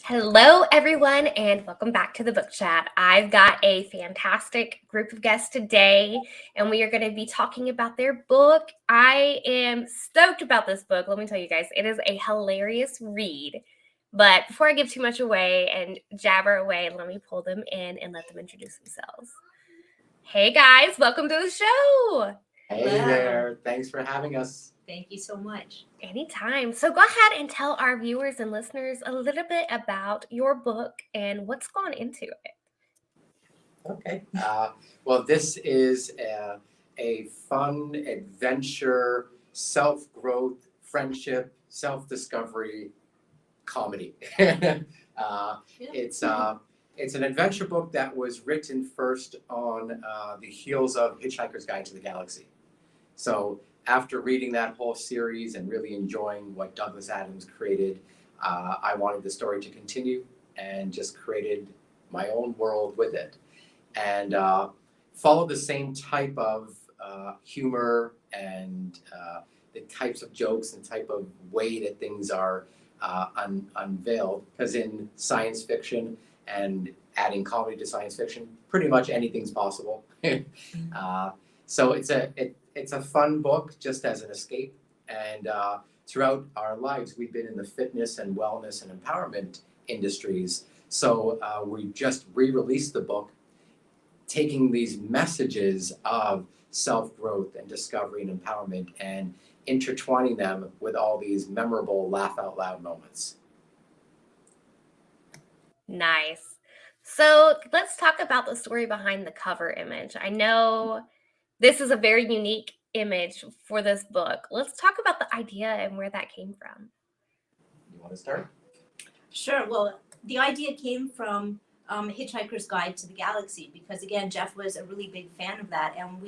Hello, everyone, and welcome back to the book chat. I've got a fantastic group of guests today, and we are going to be talking about their book. I am stoked about this book. Let me tell you guys, it is a hilarious read. But before I give too much away and jabber away, let me pull them in and let them introduce themselves. Hey, guys, welcome to the show. Hey Hello. there, thanks for having us. Thank you so much. Anytime. So go ahead and tell our viewers and listeners a little bit about your book and what's gone into it. Okay. Well, this is a fun adventure, self-growth, friendship, self-discovery comedy. It's an adventure book that was written first on the heels of Hitchhiker's Guide to the Galaxy. So after reading that whole series and really enjoying what Douglas Adams created, I wanted the story to continue and just created my own world with it. And follow the same type of humor and the types of jokes and type of way that things are unveiled. Because in science fiction and adding comedy to science fiction, pretty much anything's possible. So it's a fun book just as an escape. And throughout our lives, we've been in the fitness and wellness and empowerment industries. So we just re-released the book, taking these messages of self-growth and discovery and empowerment and intertwining them with all these memorable laugh out loud moments. Nice. So let's talk about the story behind the cover image. I know this is a very unique image for this book. Let's talk about the idea and where that came from. You want to start? Sure. Well, the idea came from Hitchhiker's Guide to the Galaxy because, again, Jeff was a really big fan of that, and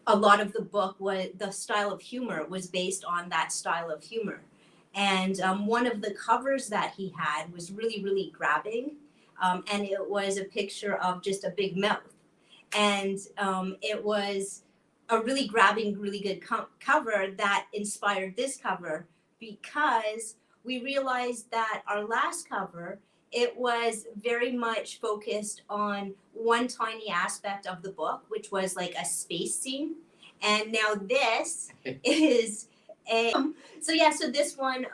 a lot of the book was the style of humor was based on that style of humor. And one of the covers that he had was really, really grabbing, and it was a picture of just a big mouth. And it was a really grabbing, really good cover that inspired this cover because we realized that our last cover, it was very much focused on one tiny aspect of the book, which was like a space scene. And now this is so this one,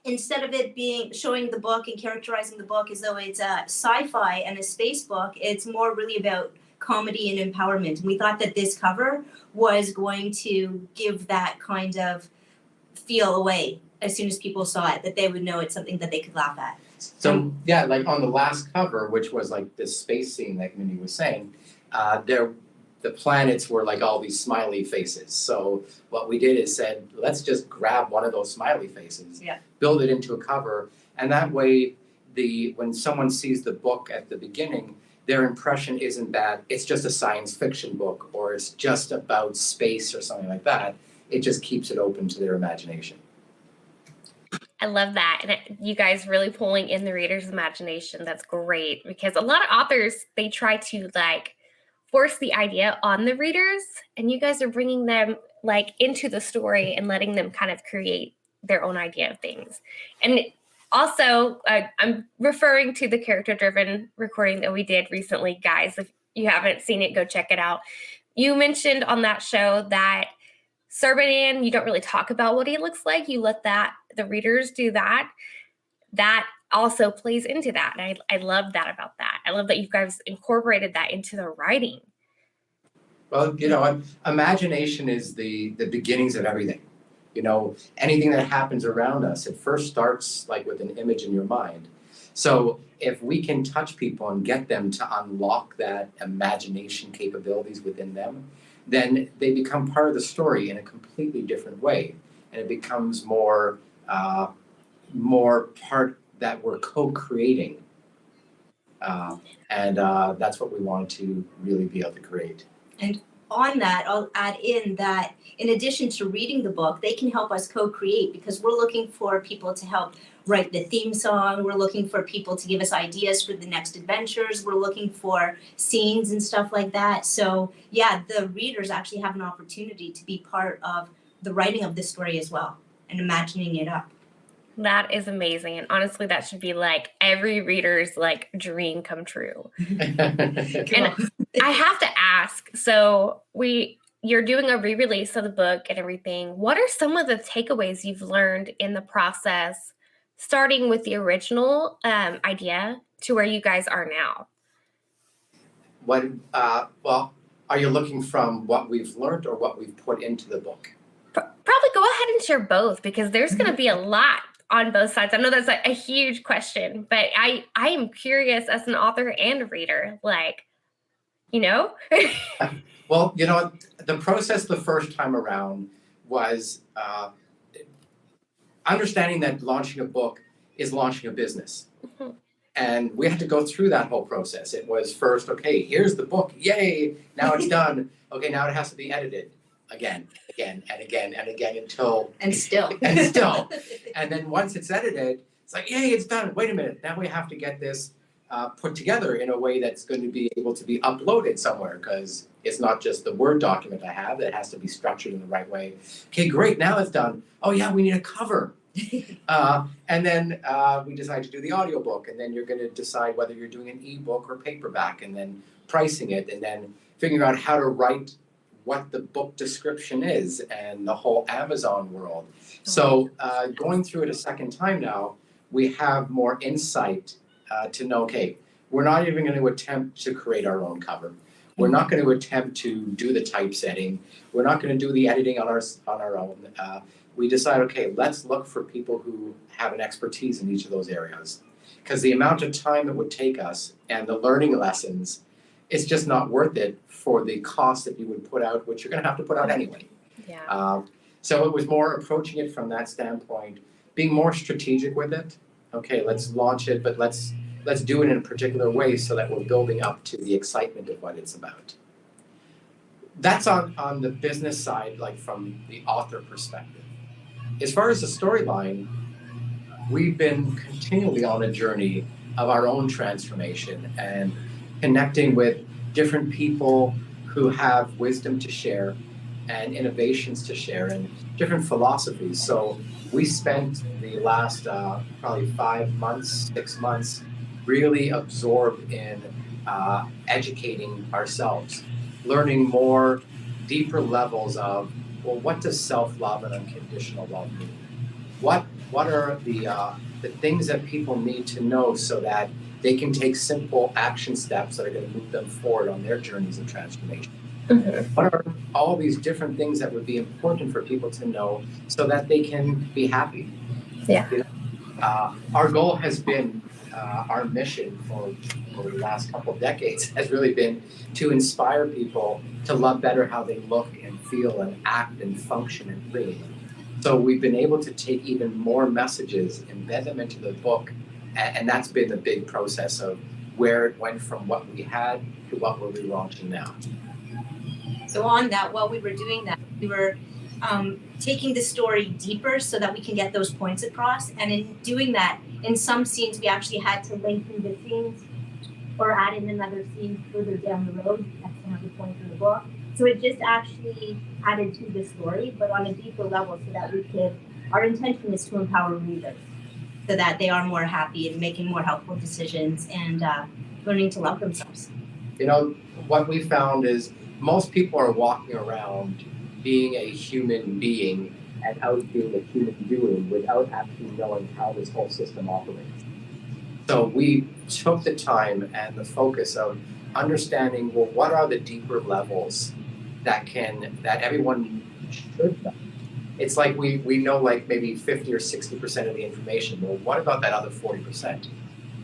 instead of it being showing the book and characterizing the book as though it's a sci-fi and a space book, it's more really about comedy and empowerment. And we thought that this cover was going to give that kind of feel away as soon as people saw it, that they would know it's something that they could laugh at. So yeah, like on the last cover, which was like this space scene like Mindy was saying, the planets were like all these smiley faces. So what we did is said, let's just grab one of those smiley faces, build it into a cover, and that way when someone sees the book at the beginning, their impression isn't that it's just a science fiction book or it's just about space or something like that. It just keeps it open to their imagination. I love that. And you guys really pulling in the reader's imagination. That's great because a lot of authors, they try to force the idea on the readers, and you guys are bringing them into the story and letting them kind of create their own idea of things. And also, I'm referring to the character-driven recording that we did recently. Guys, if you haven't seen it, go check it out. You mentioned on that show that Serbanan, you don't really talk about what he looks like. You let the readers do that. That also plays into that. And I love that about that. I love that you guys incorporated that into the writing. Well, imagination is the beginnings of everything. Anything that happens around us, it first starts with an image in your mind. So if we can touch people and get them to unlock that imagination capabilities within them, then they become part of the story in a completely different way. And it becomes more part that we're co-creating. And that's what we want to really be able to create. And on that, I'll add in that in addition to reading the book, they can help us co-create because we're looking for people to help write the theme song. We're looking for people to give us ideas for the next adventures. We're looking for scenes and stuff like that. So yeah, the readers actually have an opportunity to be part of the writing of this story as well and imagining it up. That is amazing. And honestly, that should be like every reader's like dream come true. And I have to ask, so you're doing a re-release of the book and everything. What are some of the takeaways you've learned in the process, starting with the original idea to where you guys are now? Well, are you looking from what we've learned or what we've put into the book? Probably go ahead and share both, because there's going to be a lot on both sides. I know that's a huge question, but I am curious as an author and a reader, like, you know? Well, the process the first time around was understanding that launching a book is launching a business. Mhm. And we had to go through that whole process. It was first, okay, here's the book, yay, now it's done. Okay, now it has to be edited again, and again, until... And still. And still. And then once it's edited, it's like, yay, it's done. Wait a minute, now we have to get this put together in a way that's going to be able to be uploaded somewhere, because it's not just the Word document I have, that has to be structured in the right way. Okay, great, now it's done. Oh yeah, we need a cover. And then we decide to do the audiobook, and then you're going to decide whether you're doing an ebook or paperback, and then pricing it, and then figuring out how to write what the book description is, and the whole Amazon world. So going through it a second time now, we have more insight to know, okay, we're not even going to attempt to create our own cover. We're not going to attempt to do the typesetting. We're not going to do the editing on our own. We decide, okay, let's look for people who have an expertise in each of those areas. Because the amount of time it would take us and the learning lessons, it's just not worth it for the cost that you would put out, which you're going to have to put out anyway. Yeah. So it was more approaching it from that standpoint, being more strategic with it. Okay, let's launch it, but let's do it in a particular way so that we're building up to the excitement of what it's about. That's on the business side, like from the author perspective. As far as the storyline, we've been continually on a journey of our own transformation and connecting with different people who have wisdom to share and innovations to share and different philosophies. So we spent the last probably 5 months, 6 months really absorbed in educating ourselves, learning more deeper levels of, well, what does self-love and unconditional love mean? What are the things that people need to know so that they can take simple action steps that are going to move them forward on their journeys of transformation? Mm-hmm. What are all these different things that would be important for people to know so that they can be happy? Yeah. Our goal has been, our mission for the last couple of decades has really been to inspire people to love better how they look and feel and act and function and live. So we've been able to take even more messages, embed them into the book, and that's been the big process of where it went from what we had to what we're relaunching now. So on that, while we were doing that, we were taking the story deeper so that we can get those points across. And in doing that, in some scenes, we actually had to lengthen the scenes or add in another scene further down the road. That's another point in the book. So it just actually added to the story, but on a deeper level so that we could, our intention is to empower readers so that they are more happy and making more helpful decisions and learning to love themselves. What we found is most people are walking around being a human being and out being a human doing without actually knowing how this whole system operates. So we took the time and the focus of understanding, well, what are the deeper levels that everyone should know? It's like we know like maybe 50 or 60% of the information. Well, what about that other 40%?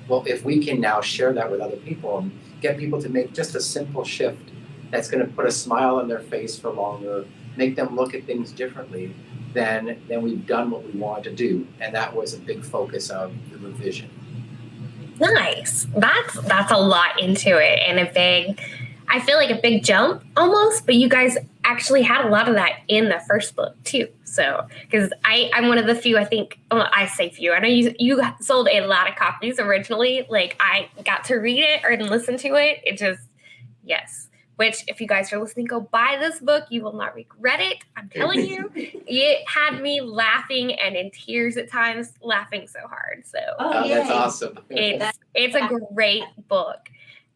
Well, if we can now share that with other people and get people to make just a simple shift that's going to put a smile on their face for longer, make them look at things differently, then we've done what we wanted to do. And that was a big focus of the revision. Nice. That's a lot into it, and I feel like a big jump almost, but you guys actually had a lot of that in the first book too. So, because I'm one of the few, I think, well, I say few, I know you sold a lot of copies originally. Like I got to read it or listen to it. It just, yes. which if you guys are listening, go buy this book. You will not regret it. I'm telling you. It had me laughing and in tears at times, laughing so hard. So That's awesome. it's a great book.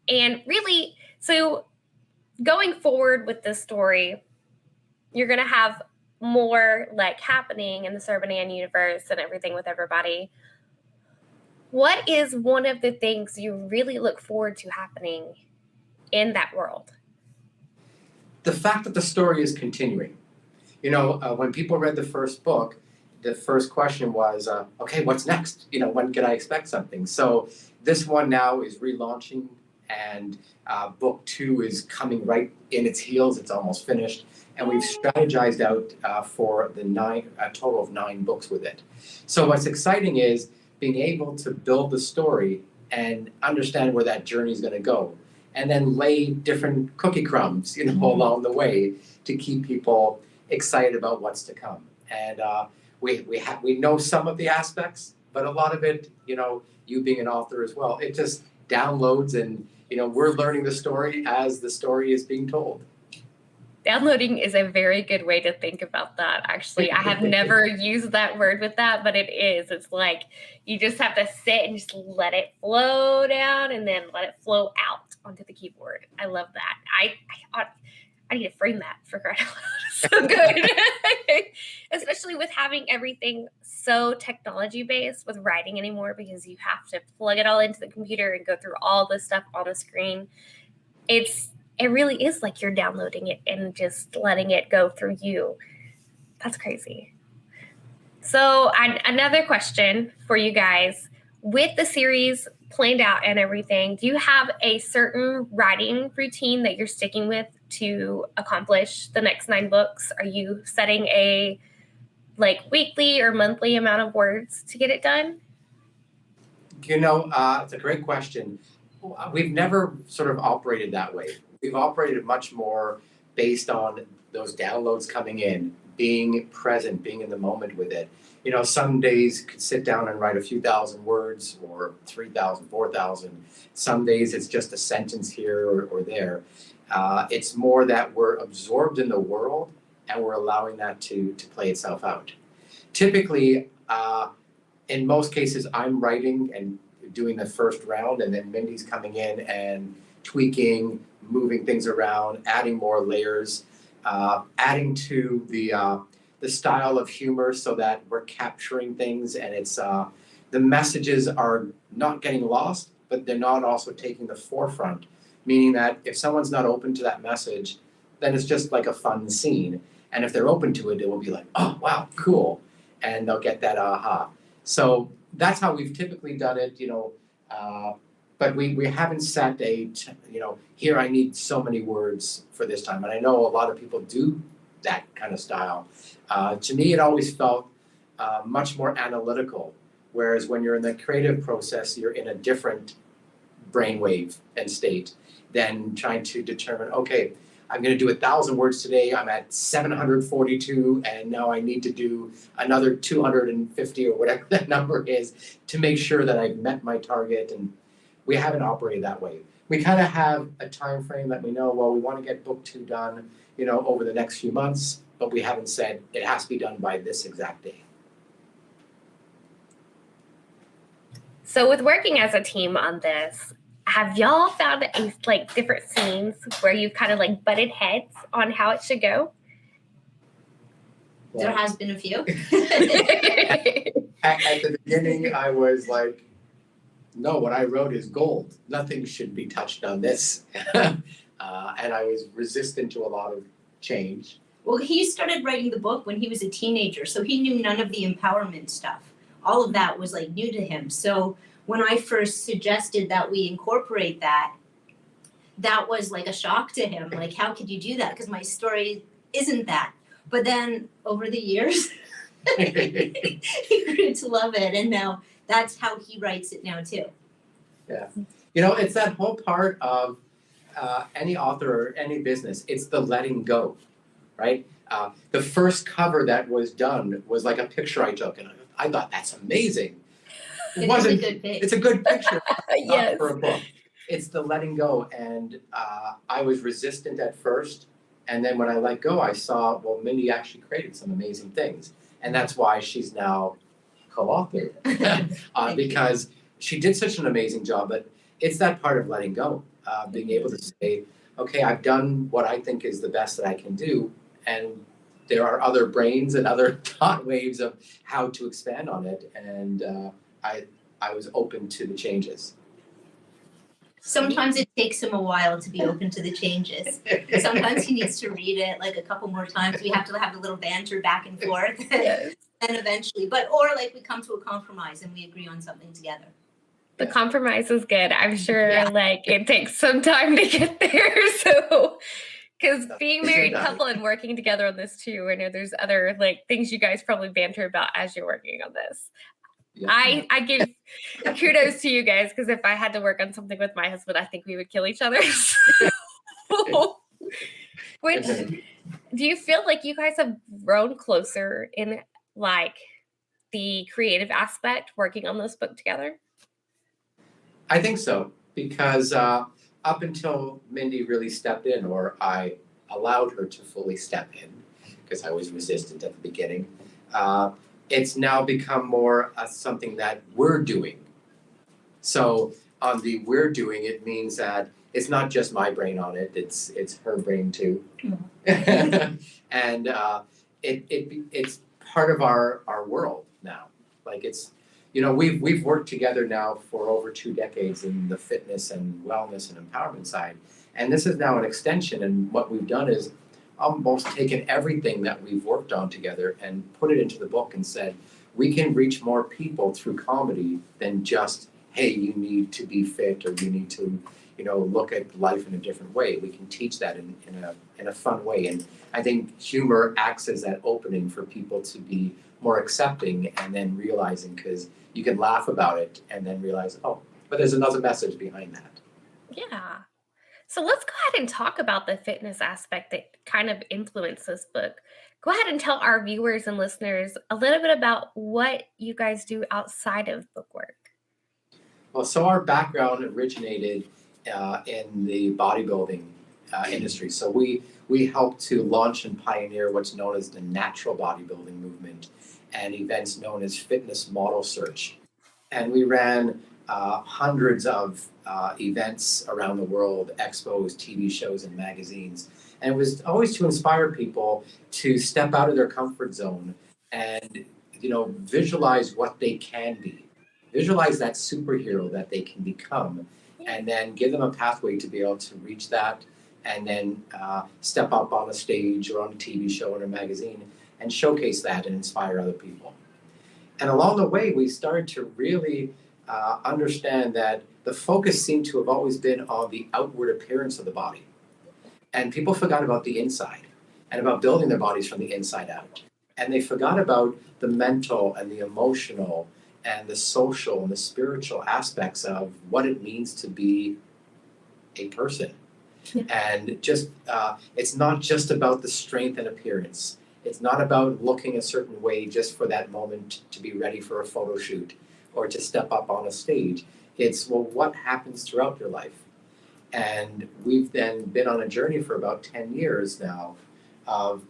And really, so going forward with this story, you're going to have more like happening in the Serbanan universe and everything with everybody. What is one of the things you really look forward to happening in that world? The fact that the story is continuing. When people read the first book, the first question was, okay, what's next? When can I expect something? So this one now is relaunching, and book 2 is coming right in its heels. It's almost finished. And we've strategized out for a total of 9 books with it. So what's exciting is being able to build the story and understand where that journey is going to go, and then lay different cookie crumbs, along the way to keep people excited about what's to come. And we know some of the aspects, but a lot of it, you being an author as well, it just downloads, and we're learning the story as the story is being told. Downloading is a very good way to think about that. Actually, I have never used that word with that, but it is. It's like you just have to sit and just let it flow down and then let it flow out onto the keyboard. I love that. I need to frame that for crying out loud. So good. Especially with having everything so technology based with writing anymore, because you have to plug it all into the computer and go through all this stuff on the screen. It really is like you're downloading it and just letting it go through you. That's crazy. So another question for you guys. With the series planned out and everything, do you have a certain writing routine that you're sticking with to accomplish the next 9 books? Are you setting a weekly or monthly amount of words to get it done? It's a great question. We've never sort of operated that way. We've operated much more based on those downloads coming in, being present, being in the moment with it. Some days you could sit down and write a few thousand words, or 3,000, 4,000. Some days it's just a sentence here or there. It's more that we're absorbed in the world and we're allowing that to play itself out. Typically, in most cases, I'm writing and doing the first round, and then Mindy's coming in and tweaking, moving things around, adding more layers, adding to the style of humor so that we're capturing things, and it's the messages are not getting lost, but they're not also taking the forefront, meaning that if someone's not open to that message, then it's just like a fun scene. And if they're open to it, it will be like, oh, wow, cool. And they'll get that aha. So that's how we've typically done it, but we haven't set here I need so many words for this time. And I know a lot of people do that kind of style. To me, it always felt much more analytical, whereas when you're in the creative process, you're in a different brainwave and state than trying to determine, okay, I'm going to do 1,000 words today. I'm at 742, and now I need to do another 250 or whatever that number is to make sure that I've met my target. And we haven't operated that way. We kind of have a time frame that we know, well, we want to get book 2 done, over the next few months, but we haven't said it has to be done by this exact day. So with working as a team on this, have y'all found different scenes where you've kind of butted heads on how it should go? There has been a few. At the beginning, I was like, no, what I wrote is gold. Nothing should be touched on this. And I was resistant to a lot of change. Well, he started writing the book when he was a teenager, so he knew none of the empowerment stuff. All of that was new to him. So when I first suggested that we incorporate that was a shock to him. How could you do that? Because my story isn't that. But then over the years, he grew to love it, and now that's how he writes it now too. Yeah. It's that whole part of any author or any business, it's the letting go, right? The first cover that was done was a picture I took, and I thought, that's amazing. It's a good picture. It's a good picture, Yes. not for a book. it's the letting go. And I was resistant at first. And then when I let go, I saw, well, Mindy actually created some amazing things. And that's why she's now co-authored because she did such an amazing job. But it's that part of letting go, being able to say, okay, I've done what I think is the best that I can do. And there are other brains and other thought waves of how to expand on it. And I was open to the changes. Sometimes it takes him a while to be open to the changes. Sometimes he needs to read it like a couple more times. We have to have a little banter back and forth. Yes. And eventually, or like we come to a compromise and we agree on something together. The compromise is good. I'm sure Yeah. like it takes some time to get there. So, because being married couple and working together on this too, I know there's other like things you guys probably banter about as you're working on this. Yeah. I give kudos to you guys because if I had to work on something with my husband, I think we would kill each other. Which do you feel like you guys have grown closer in like the creative aspect working on this book together? I think so, because up until Mindy really stepped in, or I allowed her to fully step in, because I was resistant at the beginning, it's now become more something that we're doing. So on the we're doing, it means that it's not just my brain on it, it's her brain too. And it's part of our world now. Like it's, you know, we've worked together now for over 2 decades in the fitness and wellness and empowerment side. And this is now an extension, and what we've done is almost taken everything that we've worked on together and put it into the book and said, we can reach more people through comedy than just, hey, you need to be fit or you need to, you know, look at life in a different way. We can teach that in a fun way. And I think humor acts as that opening for people to be more accepting and then realizing, because you can laugh about it and then realize, oh, but there's another message behind that. Yeah. So let's go ahead and talk about the fitness aspect that kind of influenced this book. Go ahead and tell our viewers and listeners a little bit about what you guys do outside of book work. Well, so our background originated in the bodybuilding industry. So we helped to launch and pioneer what's known as the natural bodybuilding movement and events known as fitness model search. And we ran hundreds of events around the world, expos, TV shows, and magazines. And it was always to inspire people to step out of their comfort zone and, you know, visualize what they can be. Visualize that superhero that they can become, and then give them a pathway to be able to reach that, and then step up on a stage or on a TV show or a magazine and showcase that and inspire other people. And along the way, we started to really understand that the focus seemed to have always been on the outward appearance of the body. And people forgot about the inside and about building their bodies from the inside out. And they forgot about the mental and the emotional and the social and the spiritual aspects of what it means to be a person. And just, it's not just about the strength and appearance. It's not about looking a certain way just for that moment to be ready for a photo shoot or to step up on a stage. It's, well, what happens throughout your life? And we've then been on a journey for about 10 years now of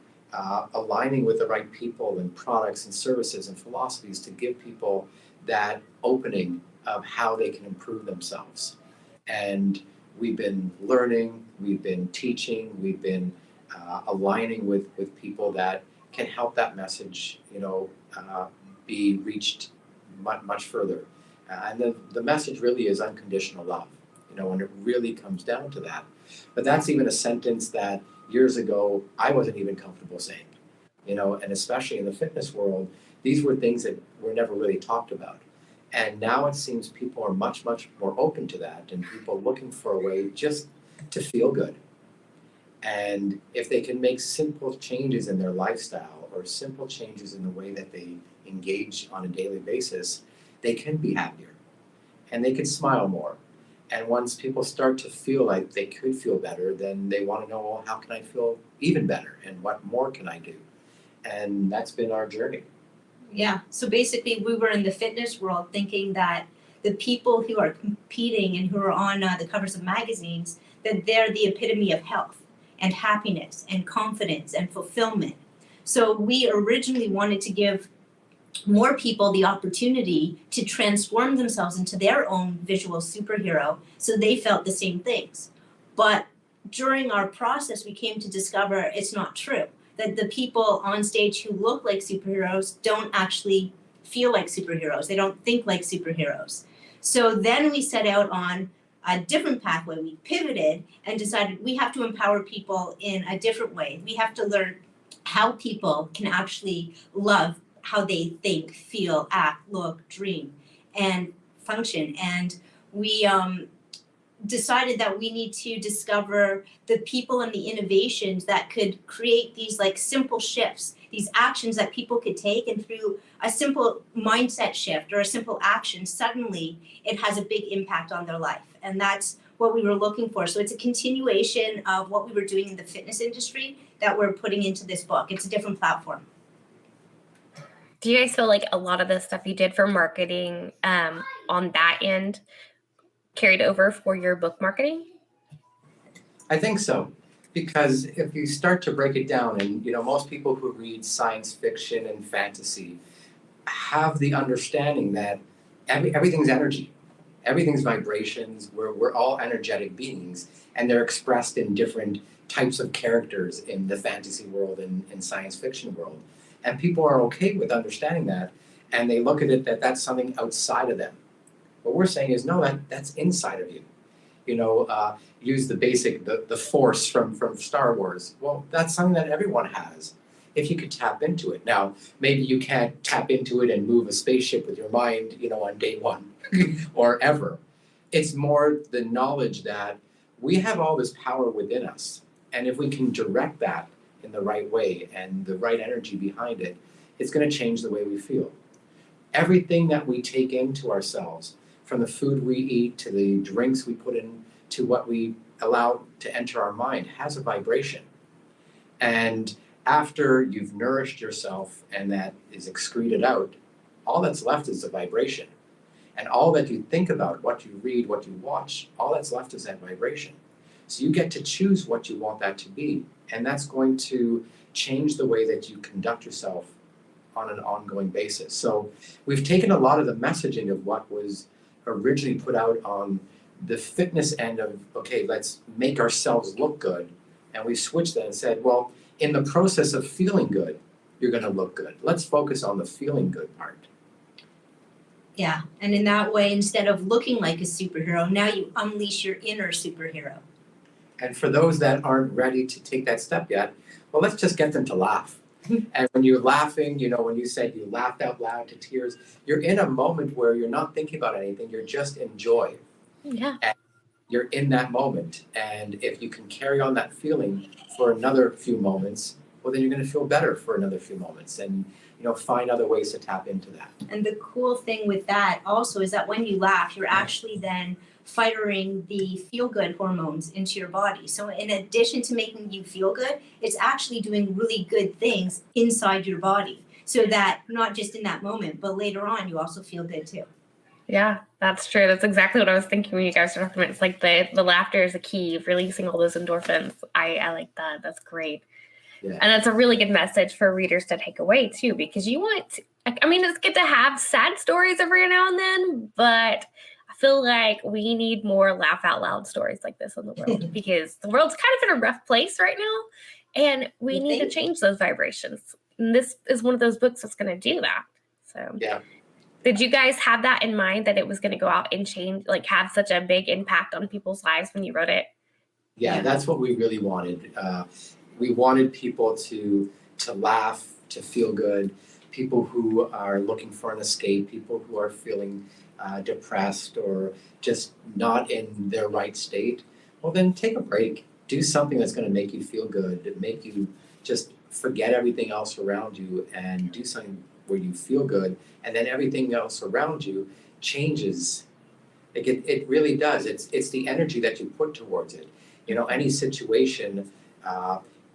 aligning with the right people and products and services and philosophies to give people that opening of how they can improve themselves. And we've been learning, we've been teaching, we've been aligning with people that can help that message, you know, be reached much further. And the message really is unconditional love, you know, and it really comes down to that. But that's even a sentence that years ago I wasn't even comfortable saying, you know, and especially in the fitness world, these were things that were never really talked about. And now it seems people are much more open to that, and people looking for a way just to feel good. And if they can make simple changes in their lifestyle or simple changes in the way that they engage on a daily basis, they can be happier and they can smile more. And once people start to feel like they could feel better, then they want to know, well, how can I feel even better and what more can I do? And that's been our journey. Yeah, so basically we were in the fitness world thinking that the people who are competing and who are on the covers of magazines, that they're the epitome of health and happiness and confidence and fulfillment. So we originally wanted to give more people the opportunity to transform themselves into their own visual superhero so they felt the same things. But during our process, we came to discover it's not true, that the people on stage who look like superheroes don't actually feel like superheroes. They don't think like superheroes. So then we set out on a different pathway. We pivoted and decided we have to empower people in a different way. We have to learn how people can actually love how they think, feel, act, look, dream, and function. And we decided that we need to discover the people and the innovations that could create these like simple shifts, these actions that people could take, and through a simple mindset shift or a simple action, suddenly it has a big impact on their life. And that's what we were looking for. So it's a continuation of what we were doing in the fitness industry that we're putting into this book. It's a different platform. Do you guys feel like a lot of the stuff you did for marketing on that end carried over for your book marketing? I think so, because if you start to break it down, and most people who read science fiction and fantasy have the understanding that everything's energy, everything's vibrations. We're all energetic beings, and they're expressed in different types of characters in the fantasy world and in science fiction world. And people are okay with understanding that, and they look at it that that's something outside of them. What we're saying is, no, that's inside of you. Use the basic, the force from Star Wars. Well, that's something that everyone has, if you could tap into it. Now, maybe you can't tap into it and move a spaceship with your mind, on day one or ever. It's more the knowledge that we have all this power within us. And if we can direct that in the right way and the right energy behind it, it's going to change the way we feel. Everything that we take into ourselves, from the food we eat to the drinks we put in to what we allow to enter our mind, has a vibration. And after you've nourished yourself and that is excreted out, all that's left is the vibration. And all that you think about, what you read, what you watch, all that's left is that vibration. So you get to choose what you want that to be. And that's going to change the way that you conduct yourself on an ongoing basis. So we've taken a lot of the messaging of what was originally put out on the fitness end of, okay, let's make ourselves look good. And we switched that and said, well, in the process of feeling good, you're going to look good. Let's focus on the feeling good part. Yeah, and in that way, instead of looking like a superhero, now you unleash your inner superhero. And for those that aren't ready to take that step yet, well, let's just get them to laugh. And when you're laughing, when you said you laughed out loud to tears, you're in a moment where you're not thinking about anything, you're just in joy. Yeah. And you're in that moment. And if you can carry on that feeling for another few moments, well, then you're going to feel better for another few moments. And find other ways to tap into that. And the cool thing with that also is that when you laugh, you're actually then firing the feel-good hormones into your body. So in addition to making you feel good, it's actually doing really good things inside your body. So that not just in that moment, but later on, you also feel good too. Yeah, that's true. That's exactly what I was thinking when you guys were talking about. It's like the laughter is the key of releasing all those endorphins. I like that. That's great. Yeah. And that's a really good message for readers to take away too, because it's good to have sad stories every now and then, but I feel like we need more laugh out loud stories like this in the world because the world's kind of in a rough place right now and we need to change those vibrations. And this is one of those books that's going to do that. So yeah. Did you guys have that in mind, that it was going to go out and change, like have such a big impact on people's lives when you wrote it? Yeah, that's what we really wanted. We wanted people to laugh, to feel good, people who are looking for an escape, people who are feeling depressed or just not in their right state. Well, then take a break. Do something that's going to make you feel good, make you just forget everything else around you and do something where you feel good, and then everything else around you changes. It really does. It's the energy that you put towards it. Any situation,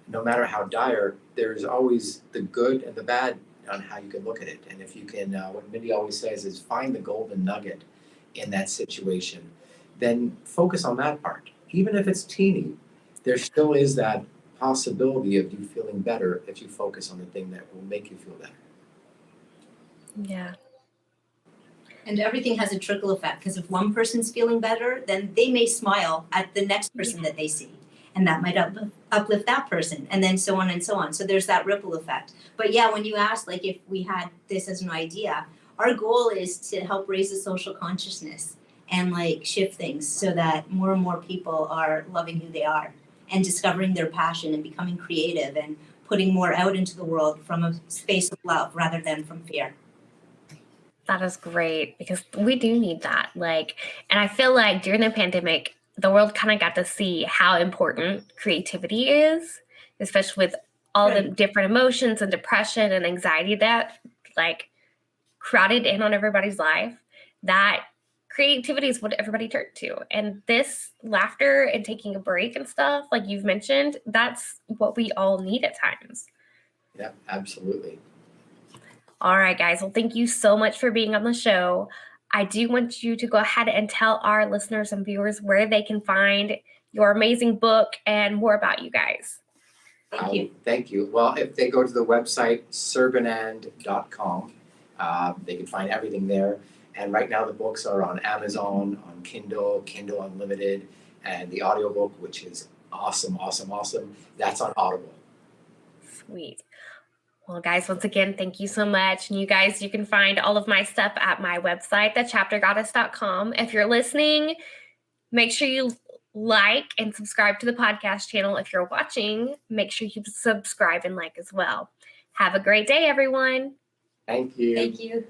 no matter how dire, there's always the good and the bad on how you can look at it. And if you can, what Mindy always says is find the golden nugget in that situation, then focus on that part. Even if it's teeny, there still is that possibility of you feeling better if you focus on the thing that will make you feel better. Yeah. And everything has a trickle effect, because if one person's feeling better, then they may smile at the next person that they see. And that might uplift that person, and then so on and so on. So there's that ripple effect. But yeah, when you asked, like, if we had this as an idea, our goal is to help raise the social consciousness and like shift things so that more and more people are loving who they are and discovering their passion and becoming creative and putting more out into the world from a space of love rather than from fear. That is great, because we do need that. Like, and I feel like during the pandemic, the world kind of got to see how important creativity is, especially with all the different emotions and depression and anxiety that like crowded in on everybody's life. That creativity is what everybody turned to. And this laughter and taking a break and stuff, like you've mentioned, that's what we all need at times. Yeah, absolutely. All right, guys. Well, thank you so much for being on the show. I do want you to go ahead and tell our listeners and viewers where they can find your amazing book and more about you guys. Thank you. Thank you. Well, if they go to the website, serbanand.com, they can find everything there. And right now the books are on Amazon, on Kindle, Kindle Unlimited, and the audiobook, which is awesome, that's on Audible. Sweet. Well, guys, once again, thank you so much. And you guys, you can find all of my stuff at my website, thechaptergoddess.com. If you're listening, make sure you like and subscribe to the podcast channel. If you're watching, make sure you subscribe and like as well. Have a great day, everyone. Thank you. Thank you.